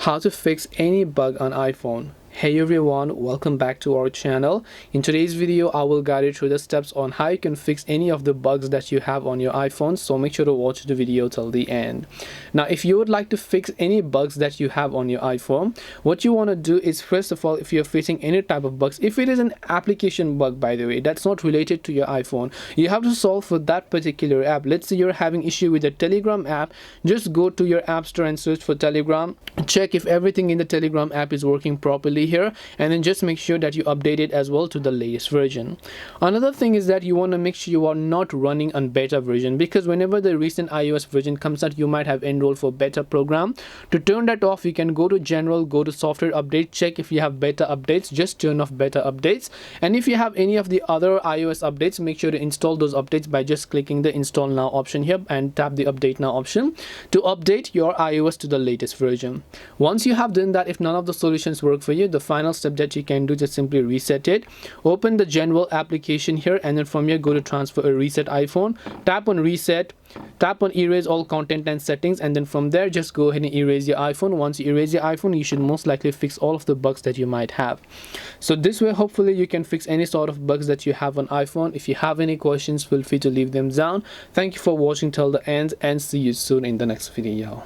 how to fix any bug on iPhone. Hey everyone, welcome back to our channel. In today's video, I will guide you through the steps on how you can fix any of the bugs that you have on your iPhone, so make sure to watch the video till the end. Now, if you would like to fix any bugs that you have on your iPhone, what you want to do is, first of all, if you're facing any type of bugs, if it is an application bug, by the way, that's not related to your iPhone, you have to solve for that particular app. Let's say you're having issue with the Telegram app, just go to your app store and search for Telegram, check if everything in the Telegram app is working properly here, and then just make sure that you update it as well to the latest version. Another thing is that you want to make sure you are not running on beta version, because whenever the recent iOS version comes out, you might have enrolled for beta program. To turn that off, you can go to general, go to software update, check if you have beta updates, just turn off beta updates. And if you have any of the other iOS updates, make sure to install those updates by just clicking the install now option here and tap the update now option to update your iOS to the latest version. Once you have done that, if none of the solutions work for you, the final step that you can do, just simply reset it. Open the general application here, and then from here go to transfer or reset iPhone, tap on reset, tap on erase all content and settings, and then from there just go ahead and erase your iPhone. Once you erase your iPhone, you should most likely fix all of the bugs that you might have. So this way, hopefully you can fix any sort of bugs that you have on iPhone. If you have any questions, feel free to leave them down. Thank you for watching till the end, and see you soon in the next video.